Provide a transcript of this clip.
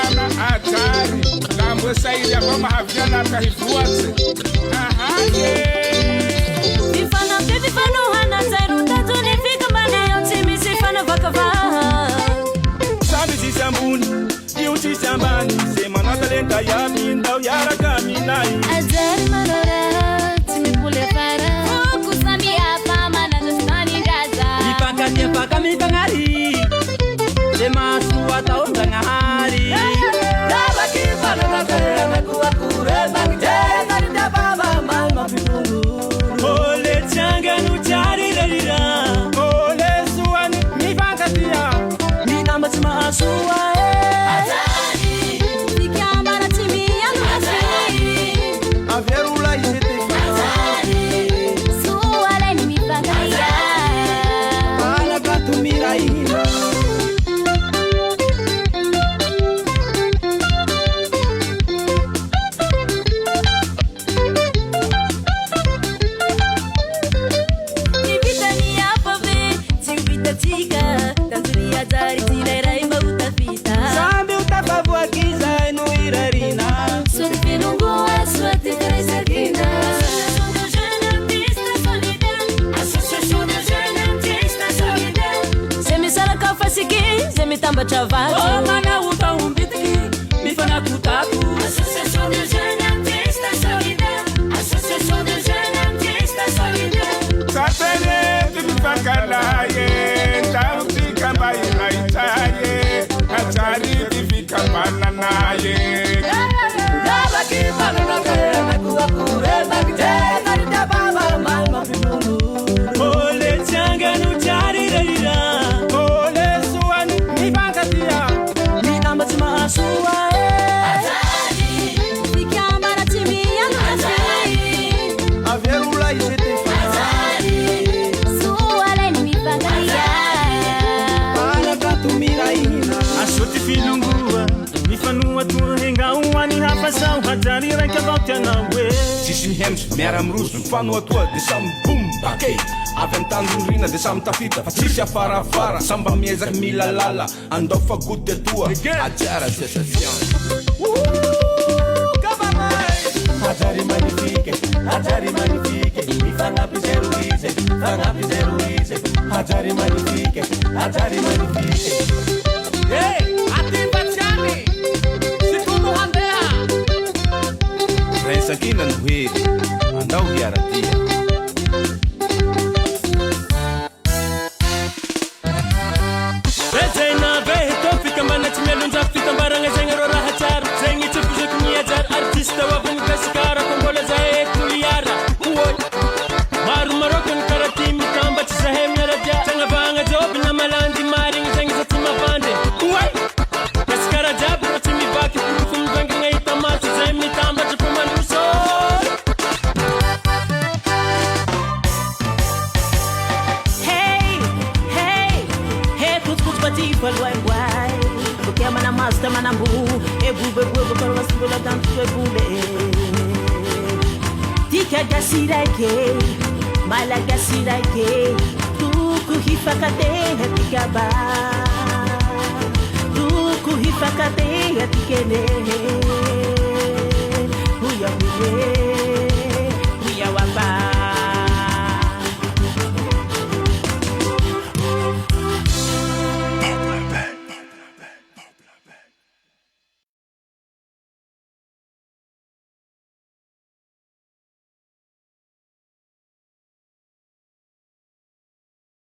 bana hatari Lambwe saidi ya koma havyana kahifuatse Vifano hana zairu tatu nifika mbani yotimi sifano vakava Sabi sisambuni, yu sisambani Sema na talenta ya mindau yara kaminai Azari marora, timi pule para Kusami hapa mana dostani gaza Nipaka mitangari Sema suwa taonda ngahari Daba kifano na kare mekuwa kure Makijena nita baba mama pitungu Ole changa nuchari lalira Ole suwani, nipaka tia Nina matima suwa Azari Nikiambara timi yangu Azari Averula isete Azari Suwa leni mipaka ya Ana katumira ino Sambi utafavua kiza inu irarina Surfi nungu aswati kresa kina Association de jeunes artistes solidaires Zemi saraka fasiki, zemi tamba chavati Oh mana uta umbitiki, mifana kutaku Association de jeunes artistes solidaires Association de jeunes artistes solidaires Sapere tifakalaye Tautika mbayi naitaye Hatari tifika bananaye Daba kifano na kare mekuwa kure Makijena nita baba mama pitungu Ole changa nuchari lalira Ole suwani, nipaka tia Nina matima asuwa Azari Nikiambara timi yangu Azari Averula isete Azari Suwa leni mipaka ya Ana katumira ina Asoti filungua Mifanua tuhenga uwani hapa sao hatari ranka vautia nawe Sisi hems, meram rus, mfano atua de sam boom, bakei Aventando rina de sam tafita, Patricia farafara Samba miezak mila lala, andofa gute tua Ajara sensación Hatari magnifique Mifana piseruize Hatari magnifique Hey, atimba chani Situnu handea Rensa aqui na nuhiri, andau hiaratia Rezaina vehe tofika mbana chimelu njafika mbaranga zengero raha charu Zengi chupuze kumia jar artista wabungu kasikara Kongola zae kuliyara Uwoy Maru marokon karatimi kamba chisahem yaradia Changa vanga jobi na malandi maring zengi zatima bande Uwoy Kasikara jabu rotimi baki kurufu mbengi ngaita masu Zemi tamba jupuma nuso Hey Kut pati pal wai Bukia mana master mana bu Ebu Kala sibula tantu ebule Tika gasirake Mala gasirake Tuku hifakate hatikaba Tuku hifakate hatikene